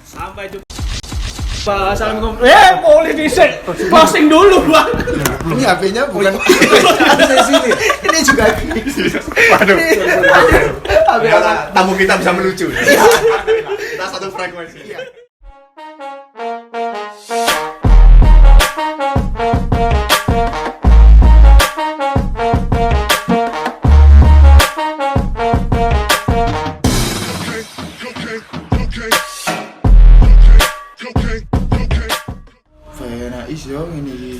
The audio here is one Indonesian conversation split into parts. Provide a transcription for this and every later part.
Sampai jumpa. Assalamualaikum. Boleh dicek. Closing dulu, Bang. Ini HP-nya bukan saya sini. Ini juga. Waduh. Tamu kita bisa melucu. Kita satu frekuensi. Yo ini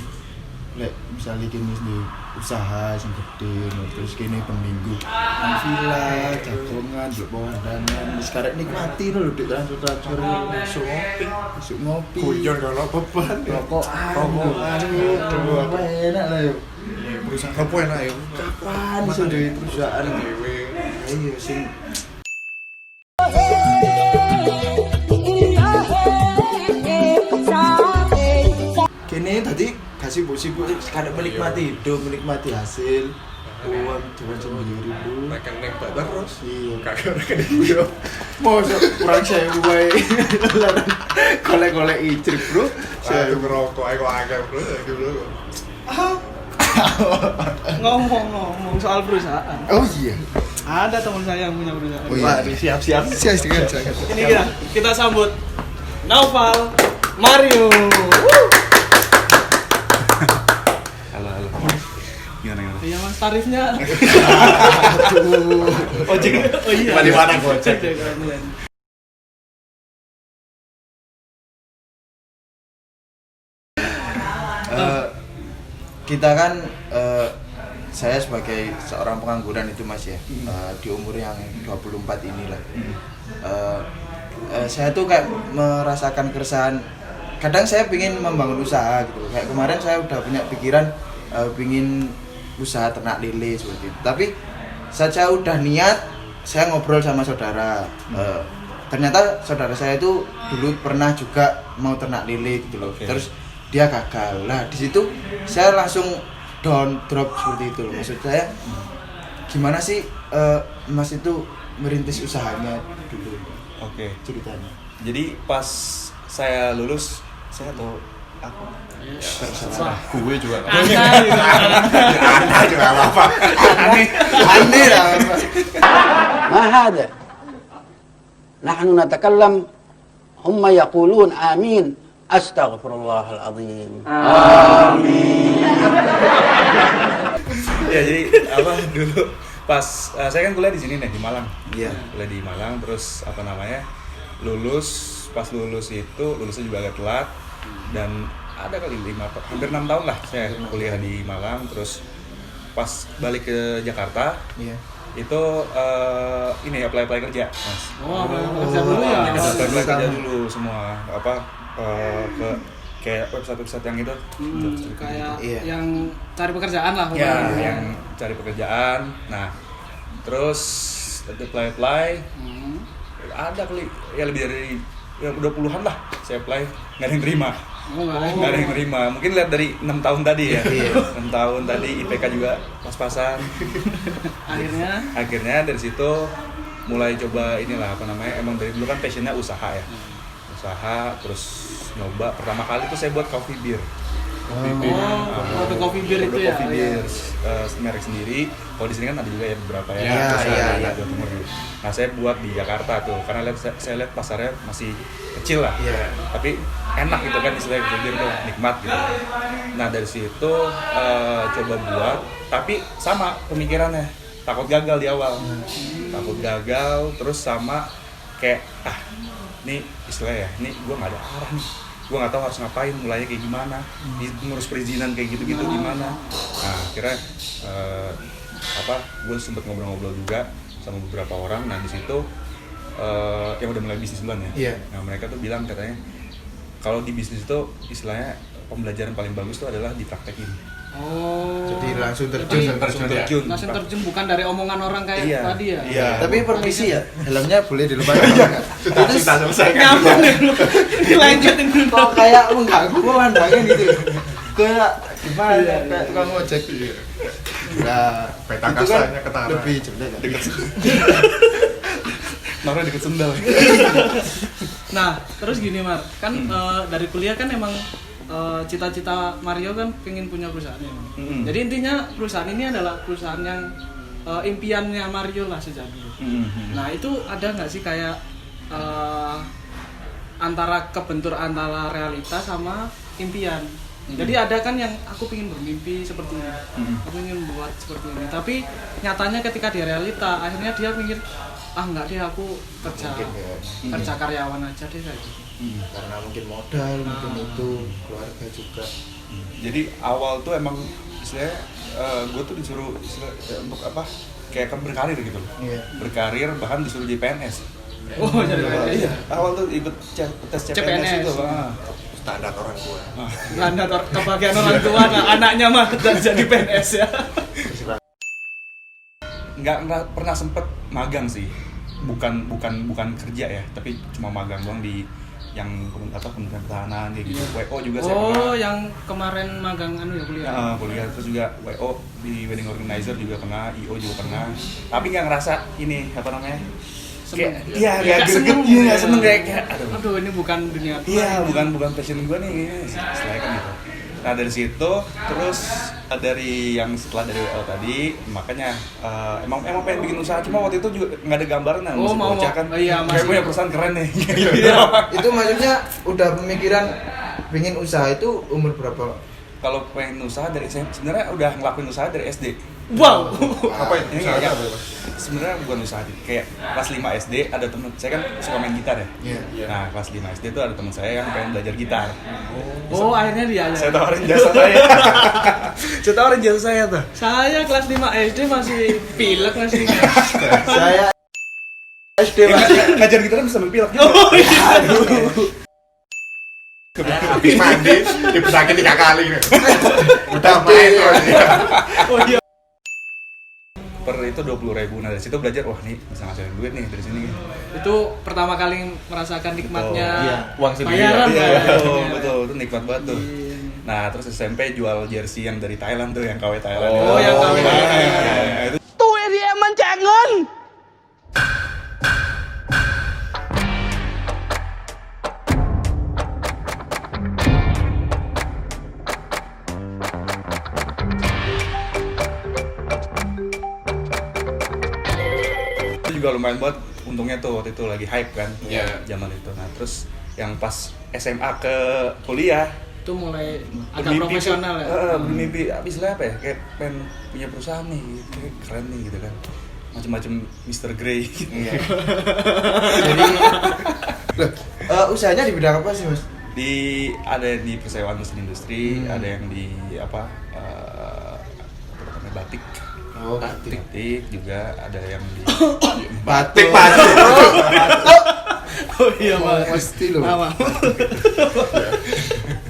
lek misalnya kini di usaha yang gede terus kini peminggu villa jagongan di bawah dangan sekarang nikmati loh di transfer besok ngopi kuyon kalau beban rokok apa enak lah yuk perusahaan apa enak yuk kapan bisa jadi perusahaan ayo sing ini tadi kasih sibuk sekarang menikmati hidup, menikmati hasil uang cuman sendiri bro makan nembak terus iya kakak bro mau kurang saya gue kolek-kolek icrik bro saya ngerokok aku agak bro Ngomong soal perusahaan. Oh iya Ada teman saya yang punya perusahaan. Oh iya siap Ini kita sambut Naufal Mario. Gimana? Iya mas, tarifnya. Ojek. Oh iya. Di mana gojek? Kita kan saya sebagai seorang pengangguran itu mas ya di umur yang 24 inilah saya tuh kayak merasakan keresahan. Kadang saya ingin membangun usaha gitu. Kayak kemarin saya udah punya pikiran ingin usaha ternak lele seperti itu. Tapi saya udah niat, saya ngobrol sama saudara. Ternyata saudara saya itu dulu pernah juga mau ternak lele gitu loh. Okay. Terus dia gagal. Nah, di situ saya langsung drop seperti itu loh. Maksud saya gimana sih Mas itu merintis usahanya dulu? Oke. Ceritanya. Jadi pas saya lulus, saya tahu aku terserah gue juga Anda juga apa aneh lah ما هذا نحن نتكلم هم يقولون آمين أستغفر الله العظيم آمين. Ya jadi apa dulu pas saya kan kuliah di sini nih di Malang. Iya. Kuliah di Malang terus apa namanya pas lulus itu lulusnya juga agak telat dan ada kali hampir 6 tahun lah saya kuliah di Malang. Terus pas balik ke Jakarta itu ini apply kerja mas. Kerja dulu ya. Apply kerja dulu semua ke kayak website yang itu kayak yang cari pekerjaan lah yang cari pekerjaan. Nah terus apply ada kali ya lebih dari udah puluhan lah saya apply nggak ada yang terima. Nggak ada yang terima. Mungkin lihat dari 6 tahun tadi ya. 6 tahun tadi IPK juga pas-pasan. Akhirnya dari situ mulai coba inilah apa namanya. Emang dari dulu kan passionnya usaha ya. Usaha terus nyoba pertama kali tuh saya buat coffee beer. Coffee beer itu ya. Coffee beer merek sendiri. Kalau di sini kan ada juga ya beberapa ya. Iya. Jawa Timur gitu. Nah, saya buat di Jakarta tuh karena saya lihat pasarnya masih kecil lah. Yeah. Tapi enak gitu kan istilahnya coffee beer tuh nikmat gitu. Nah, dari situ coba buat tapi sama pemikirannya. Takut gagal di awal. Takut gagal terus sama kayak ini istilahnya ya, ini gue nggak ada arah nih, gue nggak tahu harus ngapain, mulainya kayak gimana, ngurus perizinan kayak gitu gimana. Nah akhirnya gue sempet ngobrol-ngobrol juga sama beberapa orang. Nah di situ yang udah mulai bisnis duluan ya. Nah mereka tuh bilang katanya kalau di bisnis itu istilahnya pembelajaran paling bagus tuh adalah dipraktekin. Jadi langsung terjun bukan dari omongan orang kayak tadi ya. Iya. Tapi permisi ya, helmnya boleh dilepas enggak? Terus selesai. Dilanjutin dulu. Kok kayak mengganggu pemandangan gitu. Kayak gimana kayak tukang ojek. Nah, peta kasanya ketara. Lebih jelek. Naruh deket sendal. Nah, terus gini Mar, kan dari kuliah kan emang cita-cita Mario kan pengen punya perusahaan ya. Jadi intinya perusahaan ini adalah perusahaan yang impiannya Mario lah sejak dulu. Nah, itu ada nggak sih kayak antara kebentur antara realita sama impian? Jadi ada kan yang aku pengen bermimpi seperti ini, aku ingin buat seperti ini. Tapi nyatanya ketika di realita, akhirnya dia mikir, enggak deh, aku kerja karyawan aja deh kayak gitu. Karena mungkin modal, mungkin itu keluarga juga. Jadi awal tuh emang istilahnya gue tuh disuruh untuk apa? Kayak kan berkarir gitu loh. Iya. Berkarir bahkan disuruh jadi PNS. Oh, jadi Iya. Awal tuh ikut tes CPNS itu. Standar orang tua. Anda kebagian orang tua, anaknya mah jadi PNS ya. Nggak pernah sempet magang sih, bukan kerja ya, tapi cuma magang doang di yang Kementerian Pertahanan kayak gitu. WO juga saya pernah. Oh, yang kemarin magang ya kuliah. Kuliah terus juga WO di wedding organizer juga pernah, IO juga pernah. Tapi nggak ngerasa ini apa namanya? Iya, nggak seneng kayak aduh ini bukan dunia aku. Iya, bukan passion gue nih, istilahnya kan gitu. Nah dari situ, terus dari yang setelah dari WO tadi, makanya emang pengen bikin usaha, cuma waktu itu juga nggak ada gambaran lah, masih bocah kan, kayak punya perusahaan keren nih. Itu maksudnya udah pemikiran pengen usaha itu umur berapa? Kalau pengen usaha dari sebenarnya udah ngelakuin usaha dari SD. Wow. Apa ini kayak sebenarnya bukan usaha, kayak kelas 5 SD ada temen saya kan suka main gitar ya. Nah kelas 5 SD itu ada teman saya yang pengen belajar gitar. Oh akhirnya dia. Saya tawarin jasa saya. Tuh. Saya kelas 5 SD masih pilek masih. Saya SD ngajar gitar bisa sambil pilek. Oh iya. Habis mandi, dibesakin 3 kali. Udah main loh ini. Oh iya. Per itu 20.000. Nah dari situ belajar, wah nih bisa ngasilin duit nih dari sini. Itu pertama kali merasakan nikmatnya. Iya, uang sendiri. Bayaran. Betul, itu nikmat banget tuh. Nah terus SMP jual jersey yang dari Thailand tuh, yang KW Thailand. Oh, yang KW Thailand. Itu Tôi thì em ăn trả ngân. juga lumayan buat untungnya tuh waktu itu lagi hype kan zaman itu. Nah terus yang pas SMA ke kuliah itu mulai agak profesional ya. Bermimpi istilahnya apa ya, kayak pengen punya perusahaan nih, kayak keren nih gitu kan, macam-macam Mr. Grey gitu. Jadi usahanya di bidang apa sih Mas? Ada di persewaan mesin industri, ada yang di apa batik. Oh, batik juga ada yang di Batik. Oh iya Mas. Pasti loh.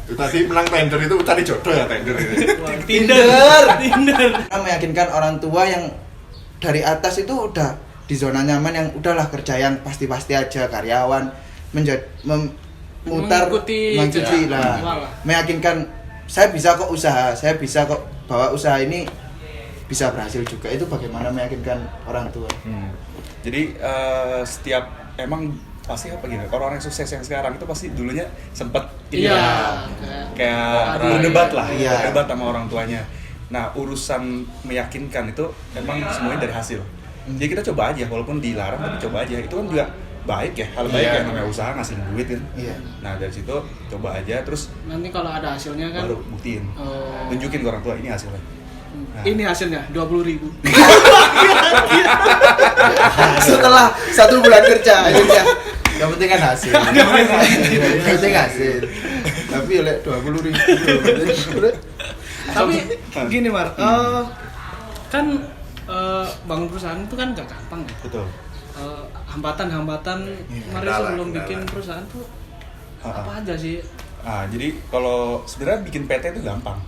Itu tadi menang tender itu tadi jodoh ya tender ini. Tinder. Meyakinkan orang tua yang dari atas itu udah di zona nyaman, yang udahlah kerja yang pasti-pasti aja, karyawan mengikuti lah. Meyakinkan saya bisa kok usaha, saya bisa kok bawa usaha ini bisa berhasil juga. Itu bagaimana meyakinkan orang tua? Jadi setiap emang pasti apa gini, orang yang sukses yang sekarang itu pasti dulunya sempet kayak berdebat lah, berdebat sama orang tuanya. Nah urusan meyakinkan itu emang semuanya dari hasil. Jadi kita coba aja, walaupun dilarang tapi coba aja. Itu kan juga baik ya, hal baik ya, namanya usaha ngasilin duit kan. Nah dari situ coba aja, terus nanti kalau ada hasilnya kan baru buktiin, tunjukin ke orang tua ini hasilnya. Nah. Ini hasilnya 20.000. Setelah 1 bulan kerja akhirnya. Yang penting kan hasil. Yang penting hasil. Tapi oleh 20.000. Tapi gini Mar, kan bangun perusahaan itu kan gak gampang ya. Betul. Hambatan-hambatan Mario sebelum bikin perusahaan tuh apa aja sih? Jadi kalau sebenarnya bikin PT itu gampang.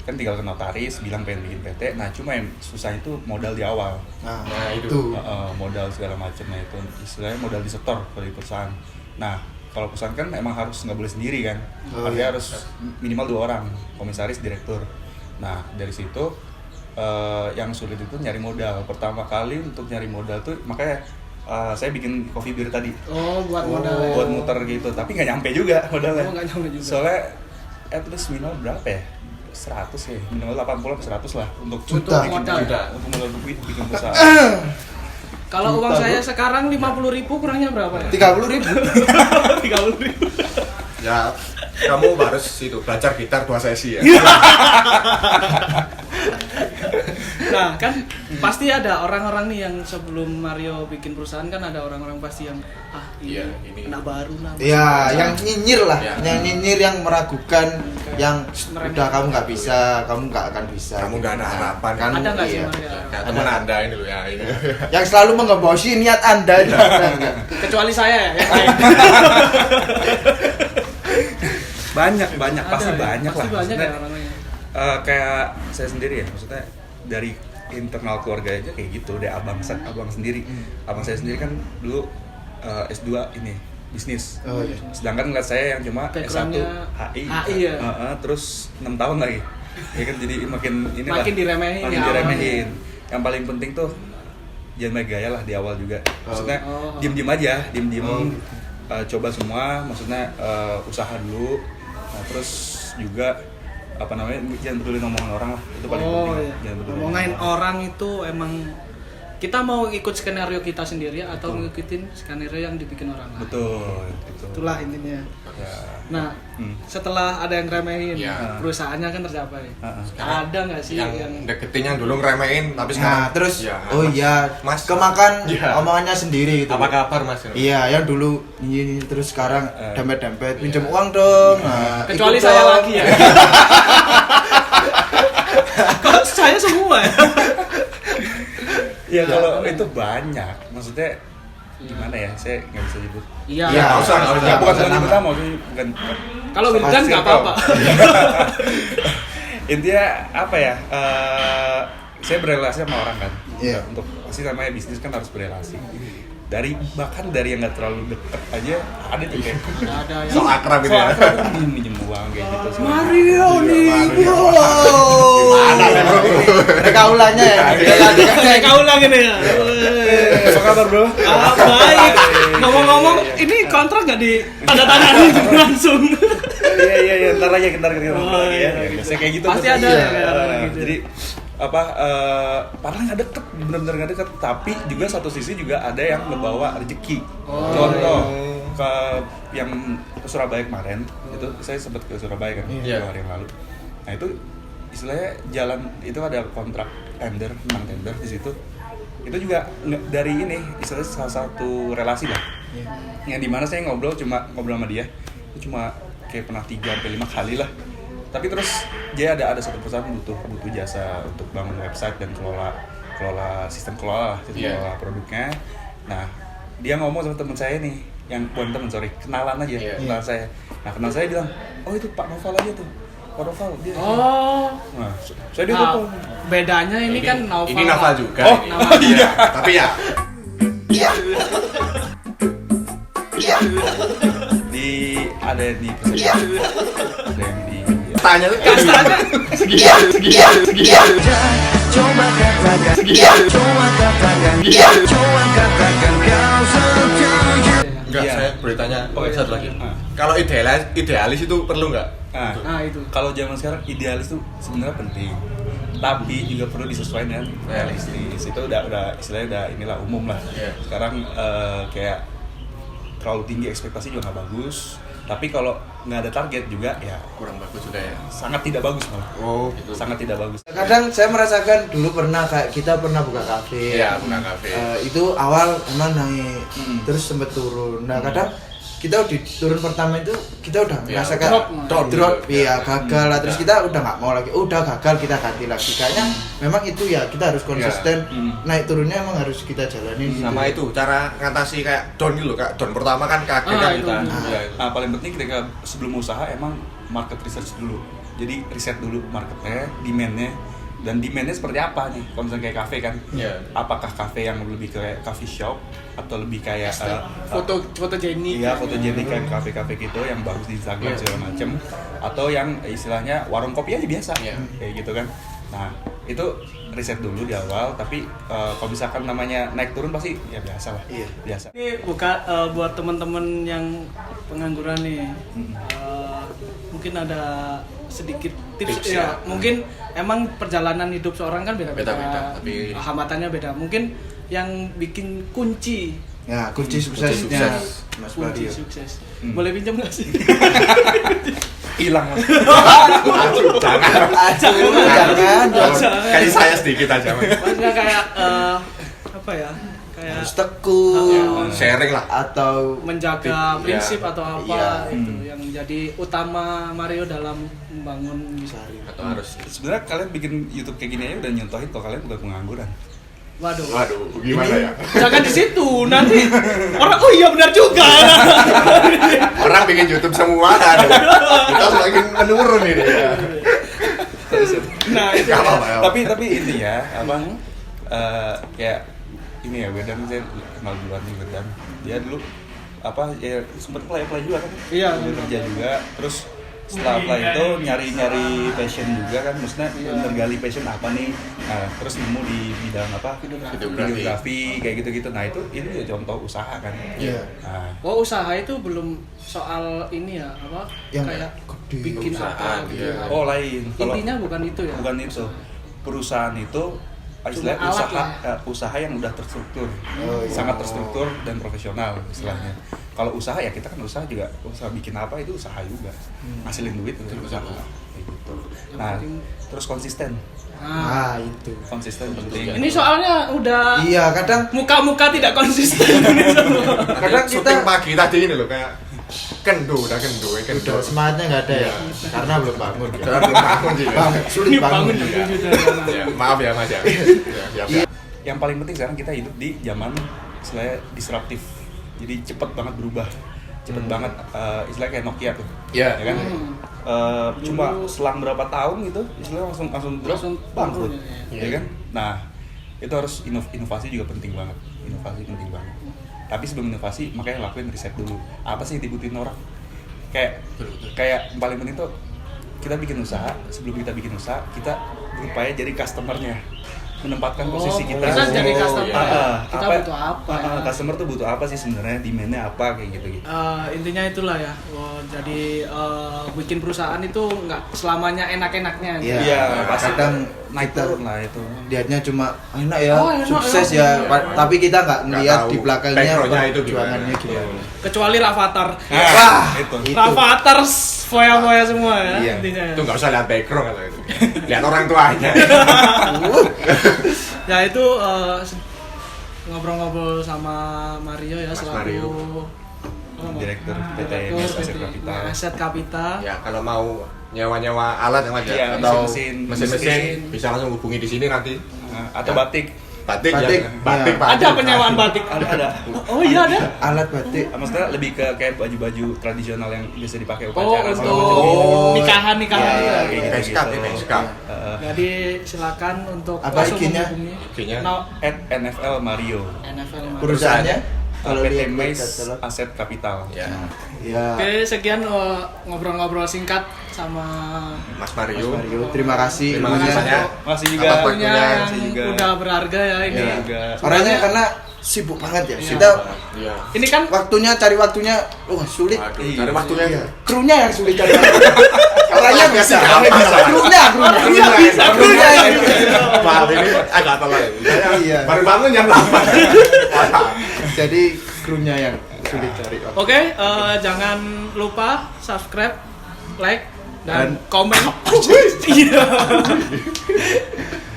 Kan tinggal ke notaris bilang pengen bikin PT. Nah cuma yang susah itu modal di awal. Nah itu modal segala macamnya itu istilahnya modal disetor kalau di perusahaan. Nah kalau perusahaan kan emang harus nggak boleh sendiri kan, harus minimal 2 orang, komisaris, direktur. Nah dari situ yang sulit itu nyari modal. Pertama kali untuk nyari modal tuh makanya saya bikin coffee beer tadi. Buat modal. Buat muter gitu, tapi nggak nyampe juga modalnya. Nggak nyampe juga. Soalnya at least minimal berapa ya? 100 ya, minimal 80 ke 100 lah untuk modal. Untuk modal bikin usaha. Kalau uang saya sekarang 50.000 kurangnya berapa ya? 30.000. 30.000. Ya, kamu harus itu belajar gitar 2 sesi ya. Nah kan pasti ada orang-orang nih yang sebelum Mario bikin perusahaan kan ada orang-orang pasti yang Iya, ini. anak baru lah. Ya, yang nyinyir lah, Ya. yang nyinyir, yang meragukan, yang Meremehkan. udah kamu nggak bisa, kamu nggak akan bisa. Kamu nggak ada harapan kan? Ada nggak sih Iya. Mario? Kayak teman Anda ini loh ya ini. Yang selalu menggembosi niat Anda. Kecuali saya ya, yang lain. banyak Ada pasti ya? banyak Pasti lah. banyak ya Maksudnya, orangnya. kayak saya sendiri ya, maksudnya dari internal keluarga aja kayak gitu, deh abang sendiri. Abang saya sendiri kan dulu S2 ini bisnis. Oh iya. Sedangkan ngeliat saya yang cuma S1 Backgroundnya HI. HI ya? Terus 6 tahun lagi. Ya kan jadi makin Makin diremehin Makin ya diremehin. Yang paling penting tuh jangan main gaya lah di awal juga. Maksudnya Oh. diem-diem aja, coba semua, maksudnya usaha dulu. Nah, terus juga apa namanya, jangan peduli omongan orang lah, itu paling penting. Iya. Jangan peduli Ngomongin orang itu emang kita mau ikut skenario kita sendiri atau ngikutin skenario yang dibikin orang lain. Betul, gitu. Itulah intinya. Ya. Nah, Hmm. setelah ada yang remehin, Ya. perusahaannya kan tercapai. Sekarang Ada nggak sih yang yang deketin yang dulu ngeremehin tapi sekarang Nah, terus ya, oh Mas. iya, Mas kemakan Iya. omongannya sendiri gitu. Apa kabar Mas? Iya, yang dulu ini terus sekarang dempet-dempet, pinjam uang dong. Nah, kecuali ikut saya dong. lagi ya. Kok saya semua ya? Ya kalau itu banyak, maksudnya gimana ya, saya nggak bisa nyebut. Iya. Iya, nggak usah, nggak usah. Ya, bukan nama. nyebut nama, bukan. Kalau Wildan nggak apa-apa. Intinya apa ya, saya berrelasi sama orang kan. Iya. Untuk pasti namanya bisnis kan harus berrelasi. Bahkan dari yang nggak terlalu deket aja ada tuh kayak Ada yang So akrab gitu ya. minjem uang kayak gitu sih. Mario nih. Mana nih bro? Mereka ulangnya ya. Saya ulang ini ya. Apa kabar bro? Baik. Ngomong-ngomong, ini kontrak nggak di tanda tangan langsung? Iya, ntar lagi Oh, iya, ya. Biasanya kayak gitu. Pasti tuh. ada ya, Iya. kayak orang gitu. Jadi padahal nggak deket, bener-bener nggak deket, tapi juga satu sisi juga ada yang ngebawa rezeki. Contoh ke yang ke Surabaya kemarin, itu saya sempat ke Surabaya kan Iya. 2 hari yang lalu. Nah itu istilahnya jalan itu ada kontrak tender, menang tender di situ. Itu juga dari ini istilahnya salah satu relasi lah. Yang dimana saya ngobrol sama dia, itu cuma kayak pernah 3-5 kali lah. Tapi terus dia ada satu perusahaan butuh jasa untuk bangun website dan kelola sistem kelola produknya. Nah dia ngomong sama teman saya nih, yang bukan teman, kenalan aja, kenalan saya. Nah kenal saya bilang, oh itu Pak Noval aja tuh, Pak Noval dia. Oh. Nah saya dia tuh. Bedanya ini kan novel. Ini novel juga. Oh, ini. Iya. Tapi ya Ada di persepsi, ada yang di tanya tuh Kastanya. enggak, Iya. saya boleh tanya satu lagi. Ah. Kalau idealis itu perlu nggak? Nah, itu. Kalau zaman sekarang idealis tuh sebenarnya penting, tapi juga perlu disesuaikan dengan realistis. Itu udah istilahnya udah inilah umum lah. Iya. Sekarang kayak terlalu tinggi ekspektasi juga nggak bagus. Tapi kalau nggak ada target juga ya Kurang bagus juga ya. sangat tidak bagus malah. Oh, gitu. Sangat tidak bagus. Kadang saya merasakan dulu kita pernah buka kafe. Iya, buka kafe. Itu awal emang naik, terus sempet turun. Nah kadang kita di turun pertama itu kita udah Iya, merasakan drop drop, gitu. iya gagal lah. Terus kita udah nggak mau lagi. Udah gagal kita ganti lagi. Kayaknya memang itu ya kita harus konsisten. Naik turunnya emang harus kita jalanin. Sama gitu. itu cara ngatasi kayak down gitu loh, Kak. Down pertama kan kaget kan itu. kita. Iya, Nah paling penting ketika sebelum usaha emang market research dulu. Jadi riset dulu marketnya, demandnya, dan demandnya seperti apa nih? Kalau misalnya kayak kafe kan, Iya. apakah kafe yang lebih kayak coffee shop atau lebih kayak Fotogenik. iya fotogenik kayak kafe-kafe gitu yang bagus di Instagram Iya. segala macem, atau yang istilahnya warung kopi aja biasa Iya. kayak gitu kan. Nah itu riset dulu di awal, tapi kalau misalkan namanya naik turun pasti ya biasa lah. Iya. Biasa. Ini buat teman-teman yang pengangguran nih. Mungkin ada sedikit tips ya. Mungkin emang perjalanan hidup seorang kan beda-beda. Tapi Hambatannya beda. Mungkin yang bikin kunci Ya, kunci suksesnya Mas kunci Mario. sukses. Boleh pinjam nggak sih? Hilang Mas. jangan. Jangan. Kayak saya sedikit aja. Mas. Maksudnya kayak apa ya? Kayak Harus tekun Sharing lah. atau menjaga prinsip atau apa Iya. itu yang jadi utama Mario dalam membangun Atau harus. Sebenarnya kalian bikin YouTube kayak gini aja udah nyontohin kalau kalian bukan pengangguran. Waduh. Gimana ya? Jangan di situ nanti orang oh iya benar juga. Orang bikin YouTube semua kan. Kita semakin menurun ini ya. Nah, itu. Gak apa-apa ya. Tapi ini ya kayak ini ya Wedan, saya kenal duluan nih Wedan. Dia dulu ya sempat play juga kan. Iya, dia kerja juga. Terus setelah apply itu nyari passion juga kan, maksudnya tergali passion apa nih. Nah, terus nemu di bidang videografi kayak gitu-gitu. Nah, ini ya contoh usaha kan. Iya. Nah, Oh, usaha itu belum soal ini ya, apa? Yang kayak gede. bikin Perusahaan, apa gitu. iya. oh lain. Kalau Intinya bukan itu ya. bukan itu. Perusahaan itu istilahnya alat lah. usaha yang udah terstruktur, Oh, iya. sangat terstruktur dan profesional istilahnya. Kalau usaha ya kita kan usaha bikin apa itu usaha juga, ngasilin duit itu usaha kayak gitu. Nah, terus konsisten itu. penting. Ini soalnya udah Iya, kadang muka-muka tidak konsisten ini semua. kadang Syuting kita pagi tadi ini loh kayak kendo. udah semangatnya nggak ada ya, karena belum bangun. Karena belum bangun sih. Sulit bangun. Ya, maaf ya Mas ya. Ya. Yang paling penting sekarang kita hidup di zaman istilahnya disruptif, jadi cepet banget berubah, cepet banget istilahnya kayak Nokia tuh, Iya. ya kan? Cuma selang berapa tahun gitu, istilahnya langsung bangkrut, ya kan? Nah, itu harus inovasi juga penting banget, Tapi sebelum inovasi, makanya lakuin riset dulu. Apa sih yang dibutuhin orang? Kayak yang paling penting tuh kita bikin usaha. Sebelum kita bikin usaha, kita berupaya jadi customer-nya, menempatkan posisi kita. Kita jadi customer. Kita Apa- butuh apa? Ya? Customer tuh butuh apa sih sebenarnya? Demand-nya apa kayak gitu. Intinya itulah ya. Jadi bikin perusahaan itu nggak selamanya enak-enaknya. Iya. Iya, pasti kadang naik kita turun lah itu. lihatnya cuma enak ya, Oh, enak, sukses enak. ya, Iya. tapi kita nggak melihat tahu di belakangnya background-nya itu perjuangannya gimana. gimana. Kecuali Rafathar. Wah, itu. Itu. Rafathar foya-foya semua ya Iya. intinya. Itu nggak usah lihat background kalau itu. Lihat orang tuanya. Ya itu ngobrol-ngobrol sama Mario ya Mas selaku Mario. Direktur PT Aset Capital. Aset Capital. Ya kalau mau nyewa alat yang aja Iya, atau mesin-mesin. mesin-mesin bisa langsung hubungi di sini nanti. Atau batik. Batik. Iya. Ada penyewaan batik. Ada. Oh iya ada. Alat batik. Maksudnya lebih ke kayak baju-baju tradisional yang biasa dipakai Oh upacara segala untuk macam. nikahan. Iya, Ya. kayak gitu. Beskap, beskap. Jadi silakan untuk Apa langsung IG-nya? menghubungi IG-nya? @NFL Mario. NFL Mario. Perusahaannya kalau PT lihat Mais katakan. Aset Capital. Ya. Ya, Oke, sekian ngobrol-ngobrol singkat sama Mas Mas Mario. Mario, terima kasih. Terima kasih ilmunya. banyak. Makasih juga. Atas waktunya waktunya, yang saya juga. udah berharga ya ini. Iya juga. Orangnya karena sibuk banget ya. Iya. Kita Iya. Ini kan cari waktunya, sulit. Aduh, Iya. cari waktunya Iya. ya. Krunya yang sulit cari waktunya. Orangnya bisa. Bisa. Krunya. Krunya yang Maaf ini agak telat. Saya Iya. baru bangun jam 8. Jadi krunya yang sulit cari. Oke, jangan lupa subscribe, like, dan komen. Iya.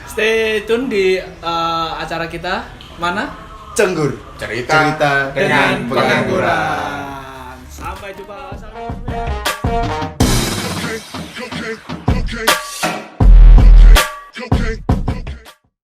Stay tune di acara kita mana? Cenggur. Cerita dengan pengangguran. Sampai jumpa. Okay.